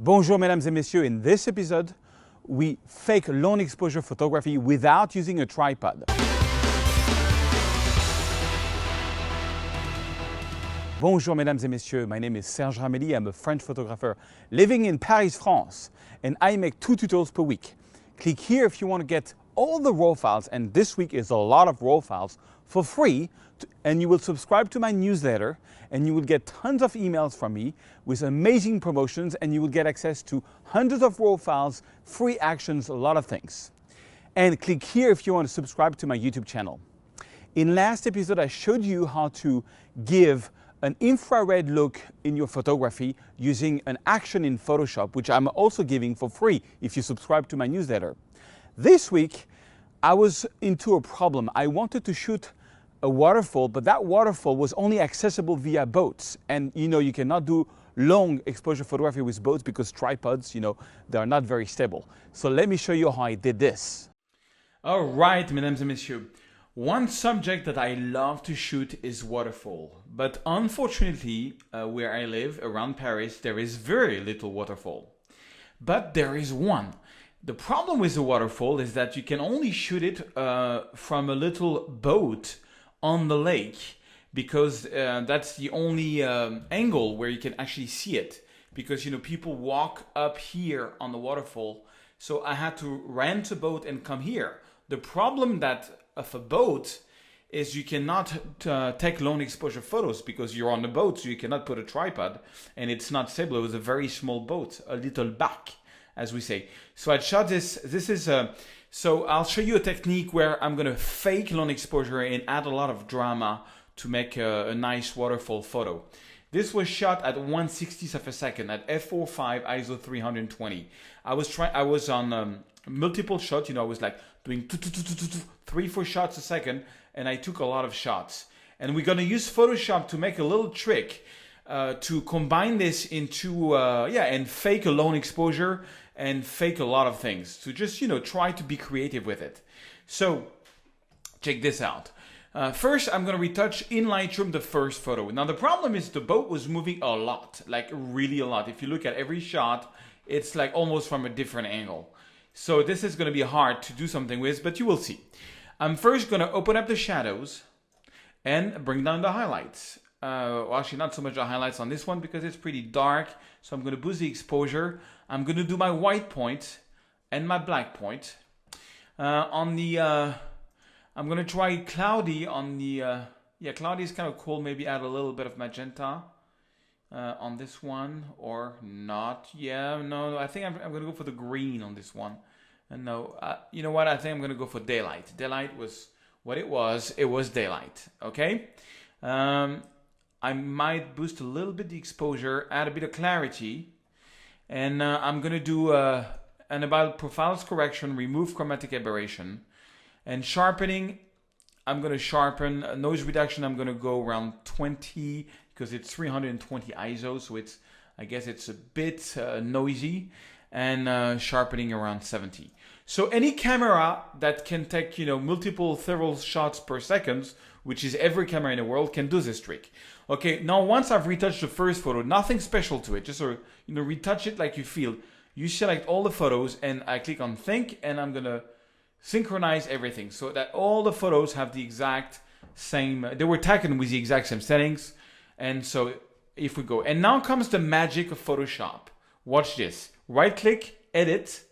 Bonjour mesdames et messieurs, in this episode we fake long exposure photography without using a tripod. Bonjour mesdames et messieurs, my name is Serge Ramelli, I'm a French photographer living in Paris, France, and I make 2 tutorials per week. Click here if you want to get all the raw files, and this week is a lot of raw files for free, and you will subscribe to my newsletter and you will get tons of emails from me with amazing promotions, and you will get access to hundreds of raw files, free actions, a lot of things. And click here if you want to subscribe to my YouTube channel. In last episode I showed you how to give an infrared look in your photography using an action in Photoshop, which I'm also giving for free if you subscribe to my newsletter. This week I was into a problem. I wanted to shoot a waterfall, but that waterfall was only accessible via boats. And you cannot do long exposure photography with boats because tripods, they are not very stable. So let me show you how I did this. All right, mesdames et messieurs. One subject that I love to shoot is waterfall. But unfortunately, where I live, around Paris, there is very little waterfall. But there is one. The problem with the waterfall is that you can only shoot it from a little boat on the lake, because that's the only angle where you can actually see it, because people walk up here on the waterfall. So I had to rent a boat and come here. The problem of a boat is you cannot take long exposure photos because you're on the boat, so you cannot put a tripod and it's not stable. It was a very small boat, a little barque, as we say. So I shot this. So I'll show you a technique where I'm going to fake long exposure and add a lot of drama to make a nice waterfall photo. This was shot at 1/60th of a second at f4.5 ISO 320. I was on multiple shots. I was like doing 3-4 shots a second, and I took a lot of shots. And we're going to use Photoshop to make a little trick to combine this into and fake a long exposure and fake a lot of things, to just try to be creative with it. So check this out. First, I'm going to retouch in Lightroom the first photo. Now the problem is the boat was moving a lot, like really a lot. If you look at every shot, it's like almost from a different angle. So this is going to be hard to do something with, but you will see. I'm first going to open up the shadows and bring down the highlights. Well, actually not so much the highlights on this one because it's pretty dark. So I'm going to boost the exposure. I'm going to do my white point and my black point. I'm going to try cloudy on the, cloudy is kind of cool. Maybe add a little bit of magenta on this one, or not. No, I think I'm going to go for the green on this one. And no, you know what? I think I'm going to go for daylight. Daylight was what it was. It was daylight. Okay. I might boost a little bit the exposure, add a bit of clarity, and I'm going to do an about profiles correction, remove chromatic aberration, and sharpening. I'm going to sharpen. Noise reduction, I'm going to go around 20 because it's 320 ISO, so I guess it's a bit noisy, and sharpening around 70. So any camera that can take several shots per second, which is every camera in the world, can do this trick. Okay, now once I've retouched the first photo, nothing special to it, just retouch it like you feel. You select all the photos and I click on think, and I'm gonna synchronize everything so that all the photos have the exact same, they were taken with the exact same settings. And so if we go, and now comes the magic of Photoshop. Watch this, right click, edit,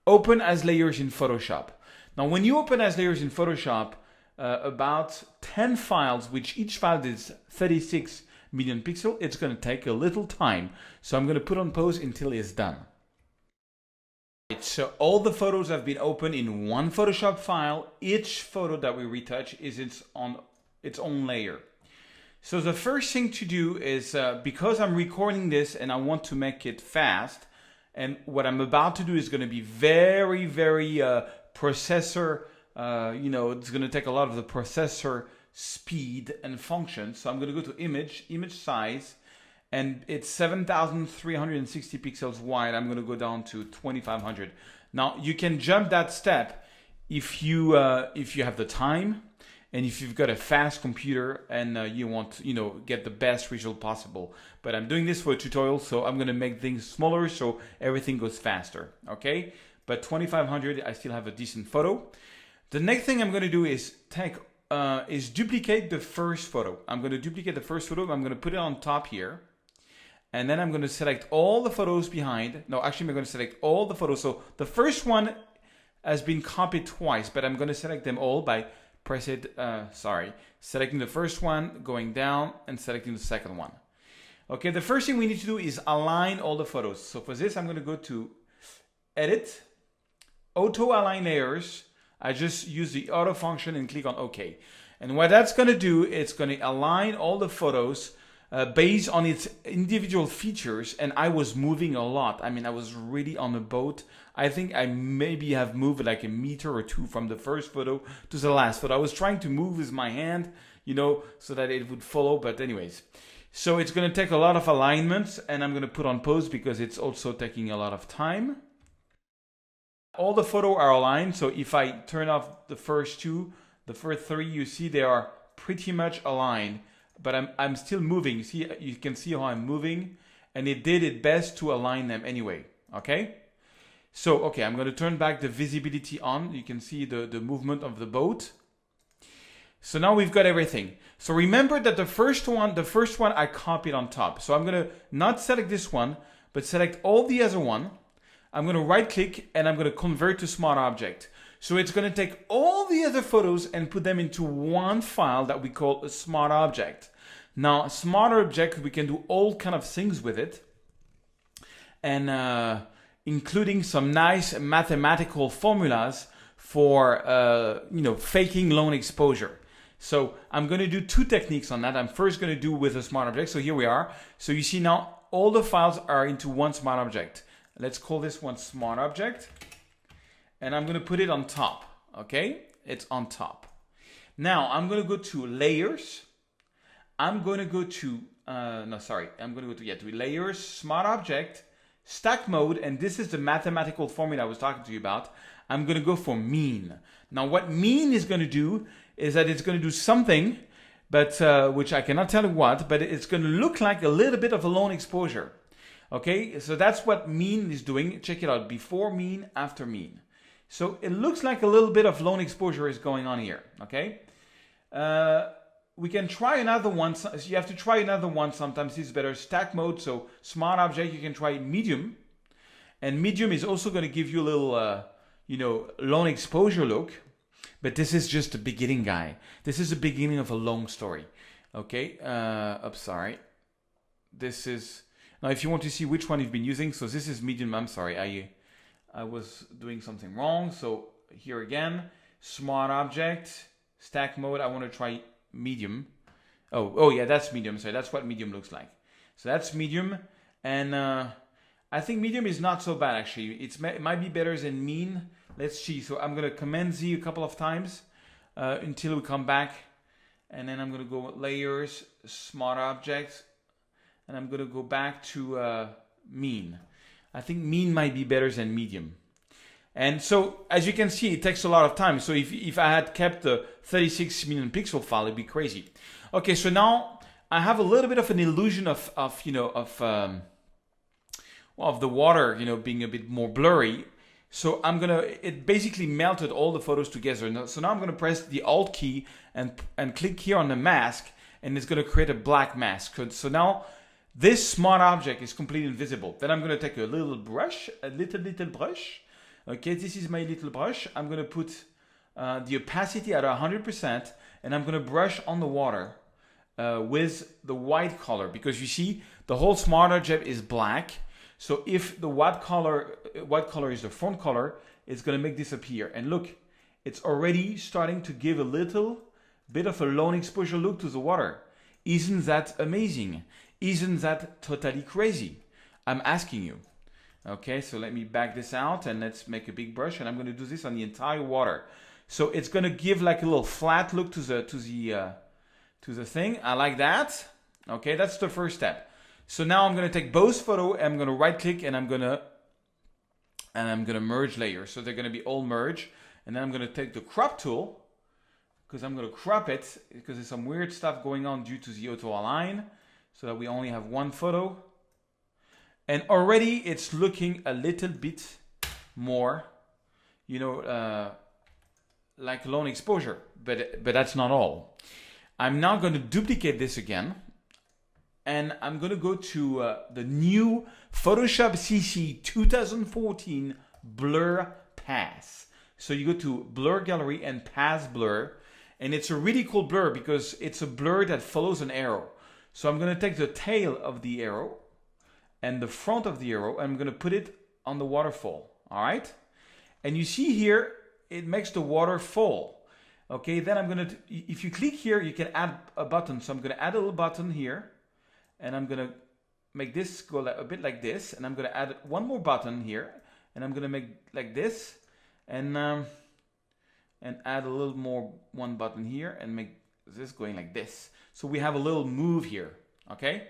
open as layers in Photoshop. Now when you open as layers in Photoshop, about 10 files, which each file is 36 million pixels, it's going to take a little time. So I'm going to put on pause until it's done. So all the photos have been opened in one Photoshop file. Each photo that we retouch is its own layer. So the first thing to do is, because I'm recording this and I want to make it fast, and what I'm about to do is going to be very, very processor, it's going to take a lot of the processor speed and function. So I'm going to go to image size, and it's 7,360 pixels wide. I'm going to go down to 2,500. Now you can jump that step if you have the time and if you've got a fast computer and you want to, get the best result possible. But I'm doing this for a tutorial, so I'm gonna make things smaller so everything goes faster, okay? But 2500, I still have a decent photo. The next thing I'm gonna do is duplicate the first photo. I'm gonna duplicate the first photo, I'm gonna put it on top here. And then I'm going to select all the photos behind. No, actually, I'm going to select all the photos. So the first one has been copied twice, but I'm going to select them all by selecting the first one, going down, and selecting the second one. Okay, the first thing we need to do is align all the photos. So for this, I'm going to go to Edit, Auto Align Layers. I just use the auto function and click on OK. And what that's going to do, it's going to align all the photos based on its individual features, and I was moving a lot. I mean, I was really on a boat. I think I maybe have moved like a meter or two from the first photo to the last photo. I was trying to move with my hand, so that it would follow, but anyways. So it's gonna take a lot of alignments, and I'm gonna put on pause because it's also taking a lot of time. All the photos are aligned, so if I turn off the first two, the first three, you see they are pretty much aligned. But I'm still moving. You can see how I'm moving, and it did its best to align them anyway. Okay. So okay, I'm going to turn back the visibility on. You can see the movement of the boat. So now we've got everything. So remember that the first one I copied on top. So I'm going to not select this one, but select all the other one. I'm going to right click and I'm going to convert to Smart Object. So it's going to take all the other photos and put them into one file that we call a Smart Object. Now, Smart Object, we can do all kind of things with it, and including some nice mathematical formulas for faking long exposure. So I'm going to do two techniques on that. I'm first going to do with a Smart Object. So here we are. So you see now all the files are into one Smart Object. Let's call this one Smart Object. And I'm going to put it on top, okay? It's on top. Now, I'm going to go to Layers. I'm going to go to, I'm going to go to Layers, Smart Object, Stack Mode, and this is the mathematical formula I was talking to you about. I'm going to go for Mean. Now, what Mean is going to do is that it's going to do something, but which I cannot tell you what, but it's going to look like a little bit of a long exposure, okay? So that's what Mean is doing. Check it out, before Mean, after Mean. So it looks like a little bit of lone exposure is going on here, okay? We can try another one. So you have to try another one. Sometimes it's better. Stack Mode, so Smart Object, you can try Medium. And Medium is also going to give you a little, lone exposure look. But this is just the beginning, guy. This is the beginning of a long story, okay? Sorry. This is, now if you want to see which one you've been using, so this is Medium, I'm sorry, I was doing something wrong. So here again, Smart Object, Stack Mode. I want to try Medium. Oh yeah, that's Medium. So that's what Medium looks like. So that's Medium. And I think Medium is not so bad, actually. It might be better than Mean. Let's see. So I'm going to Command Z a couple of times until we come back. And then I'm going to go Layers, Smart Object. And I'm going to go back to Mean. I think Mean might be better than Medium. And so, as you can see, it takes a lot of time. So if I had kept the 36 million pixel file, it'd be crazy. Okay, so now I have a little bit of an illusion of the water, being a bit more blurry. So it basically melted all the photos together. So now I'm gonna press the Alt key and click here on the mask, and it's gonna create a black mask. So now, this Smart Object is completely invisible. Then I'm going to take a little brush, a little brush. Okay, this is my little brush. I'm going to put the opacity at 100%, and I'm going to brush on the water with the white color, because you see the whole Smart Object is black. So if the white color is the front color, it's going to make this appear. And look, it's already starting to give a little bit of a lone exposure look to the water. Isn't that amazing? Isn't that totally crazy? I'm asking you. Okay, so let me back this out and let's make a big brush, and I'm going to do this on the entire water. So it's going to give like a little flat look to the thing. I like that. Okay, that's the first step. So now I'm going to take both photos and I'm going to right click and I'm going to merge layers. So they're going to be all merged, and then I'm going to take the crop tool, because I'm going to crop it because there's some weird stuff going on due to the auto align, so that we only have one photo. And already it's looking a little bit more, you know, like long exposure, but that's not all. I'm now going to duplicate this again, and I'm going to go to the new Photoshop CC 2014 Blur Pass. So you go to Blur Gallery and Pass Blur, and it's a really cool blur because it's a blur that follows an arrow. So I'm going to take the tail of the arrow and the front of the arrow, and I'm going to put it on the waterfall. All right, and you see here it makes the water fall. Okay, then I'm going to, if you click here, you can add a button. So I'm going to add a little button here, and I'm going to make this go a bit like this, and I'm going to add one more button here, and I'm going to make like this, and add a little more, one button here, and make this going like this. So we have a little move here, okay?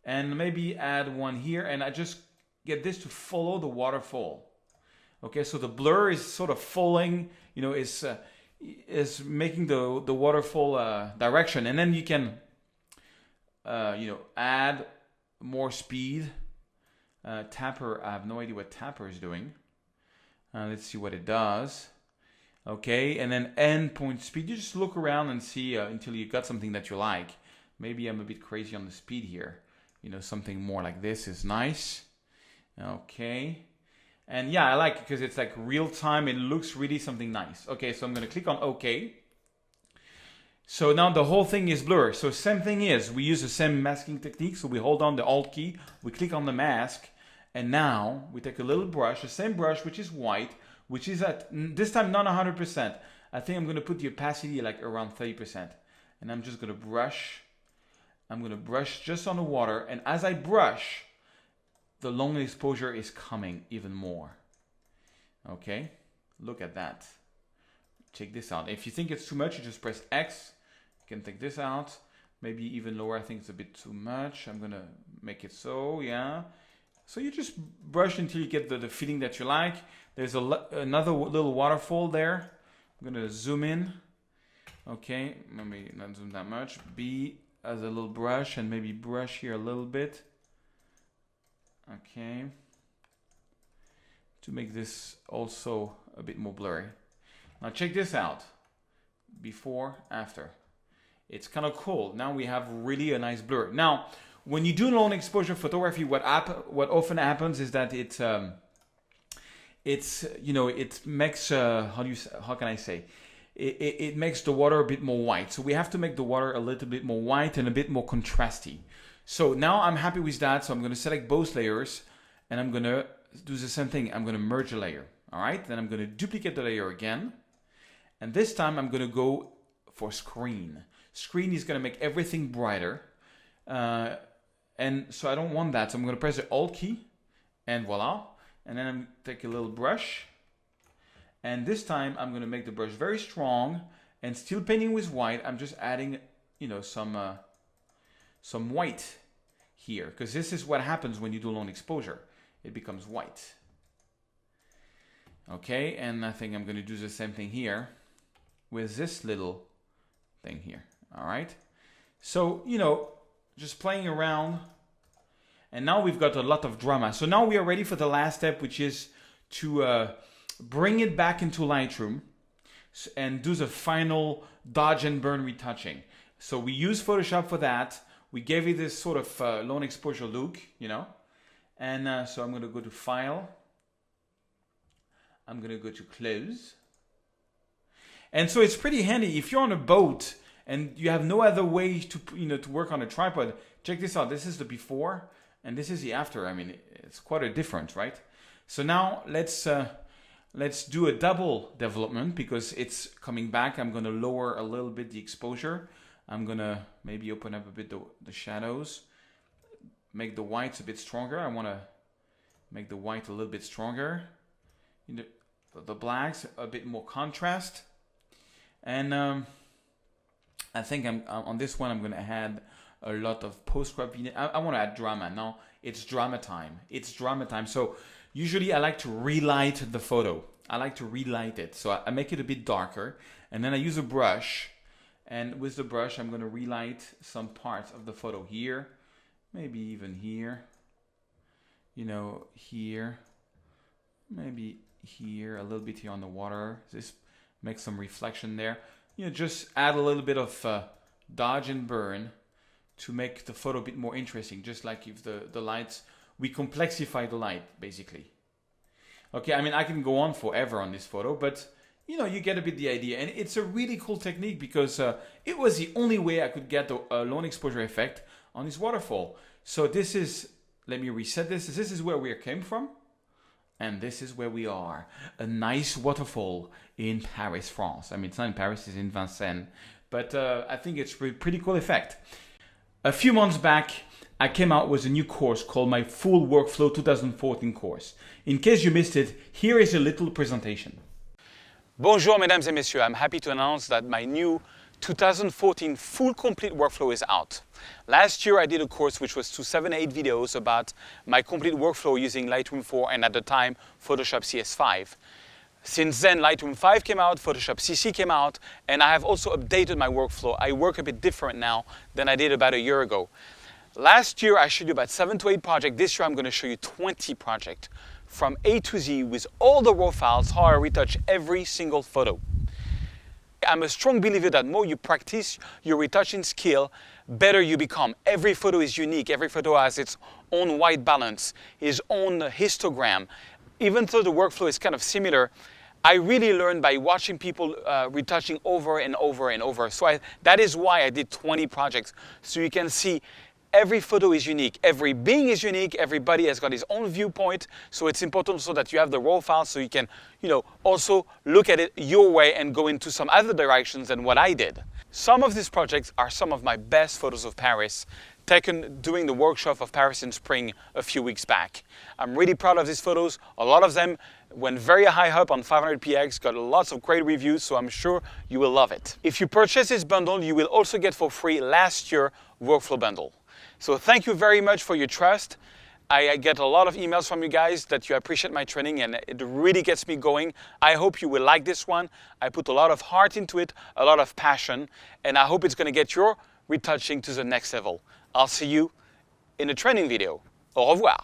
And maybe add one here, and I just get this to follow the waterfall. Okay, so the blur is sort of falling, you know, is making the waterfall direction, and then you can, you know, add more speed. Tapper, I have no idea what Tapper is doing. Let's see what it does. Okay, and then endpoint speed. You just look around and see until you got something that you like. Maybe I'm a bit crazy on the speed here. You know, something more like this is nice. Okay. And yeah, I like it because it's like real time. It looks really something nice. Okay, so I'm going to click on OK. So now the whole thing is blurred. So same thing is, we use the same masking technique. So we hold down the Alt key, we click on the mask, and now we take a little brush, the same brush, which is white, which is at, this time not 100%. I think I'm going to put the opacity like around 30%. And I'm just going to brush. I'm going to brush just on the water. And as I brush, the long exposure is coming even more. Okay, look at that. Check this out. If you think it's too much, you just press X. You can take this out. Maybe even lower. I think it's a bit too much. I'm gonna make it so, yeah. So you just brush until you get the feeling that you like. There's another little waterfall there. I'm gonna zoom in. Okay, maybe not zoom that much. B as a little brush, and maybe brush here a little bit. Okay, to make this also a bit more blurry. Now check this out, before, after. It's kind of cool. Now we have really a nice blur. Now, when you do long exposure photography, what often happens is that it's you know, it makes how can I say? It makes the water a bit more white. So we have to make the water a little bit more white and a bit more contrasty. So now I'm happy with that. So I'm going to select both layers, and I'm going to do the same thing. I'm going to merge a layer. All right. Then I'm going to duplicate the layer again. And this time I'm going to go for screen. Screen is going to make everything brighter. And so I don't want that. So I'm going to press the Alt key, and voila. And then I'm take a little brush. And this time I'm going to make the brush very strong, and still painting with white. I'm just adding, you know, some white here, because this is what happens when you do long exposure. It becomes white. Okay, and I think I'm going to do the same thing here with this little thing here. All right, so, you know, just playing around, and now we've got a lot of drama. So now we are ready for the last step, which is to bring it back into Lightroom and do the final dodge and burn retouching. So we use Photoshop for that. We gave it this sort of long exposure look, you know. And so I'm going to go to File. I'm going to go to Close. And so it's pretty handy if you're on a boat and you have no other way to, you know, to work on a tripod. Check this out. This is the before and this is the after. I mean, it's quite a difference, right? So now let's do a double development because it's coming back. I'm going to lower a little bit the exposure. I'm going to maybe open up a bit the shadows, make the whites a bit stronger. I want to make the white a little bit stronger. The blacks a bit more contrast. And I think on this one I'm going to add a lot of post-crop. I want to add drama. Now it's drama time. It's drama time. So usually I like to relight the photo. I like to relight it. So I make it a bit darker, and then I use a brush And with the brush, I'm going to relight some parts of the photo here, maybe even here, you know, here, maybe here, a little bit here on the water. This makes some reflection there. You know, just add a little bit of dodge and burn to make the photo a bit more interesting, just like if the lights, we complexify the light, basically. Okay, I mean, I can go on forever on this photo, but you know, you get a bit the idea. And it's a really cool technique because it was the only way I could get the long exposure effect on this waterfall. So this is, let me reset this. This is where we came from. And this is where we are. A nice waterfall in Paris, France. I mean, it's not in Paris, it's in Vincennes. But I think it's a pretty cool effect. A few months back, I came out with a new course called my Full Workflow 2014 course. In case you missed it, here is a little presentation. Bonjour, mesdames et messieurs. I'm happy to announce that my new 2014 full complete workflow is out. Last year I did a course which was 7-8 videos about my complete workflow using Lightroom 4 and at the time Photoshop CS5. Since then Lightroom 5 came out, Photoshop CC came out, and I have also updated my workflow. I work a bit different now than I did about a year ago. Last year I showed you about 7 to 8 projects. This year I'm going to show you 20 projects from A to Z with all the raw files, how I retouch every single photo. I'm a strong believer that more you practice your retouching skill, better you become. Every photo is unique. Every photo has its own white balance, its own histogram. Even though the workflow is kind of similar, I really learned by watching people retouching over and over and over. So that is why I did 20 projects. So you can see every photo is unique, every being is unique, everybody has got his own viewpoint, so it's important so that you have the raw files so you can, you know, also look at it your way and go into some other directions than what I did. Some of these projects are some of my best photos of Paris, taken during the workshop of Paris in Spring a few weeks back. I'm really proud of these photos. A lot of them went very high up on 500px, got lots of great reviews, so I'm sure you will love it. If you purchase this bundle, you will also get for free last year's workflow bundle. So thank you very much for your trust. I get a lot of emails from you guys that you appreciate my training and it really gets me going. I hope you will like this one. I put a lot of heart into it, a lot of passion, and I hope it's going to get your retouching to the next level. I'll see you in a training video. Au revoir.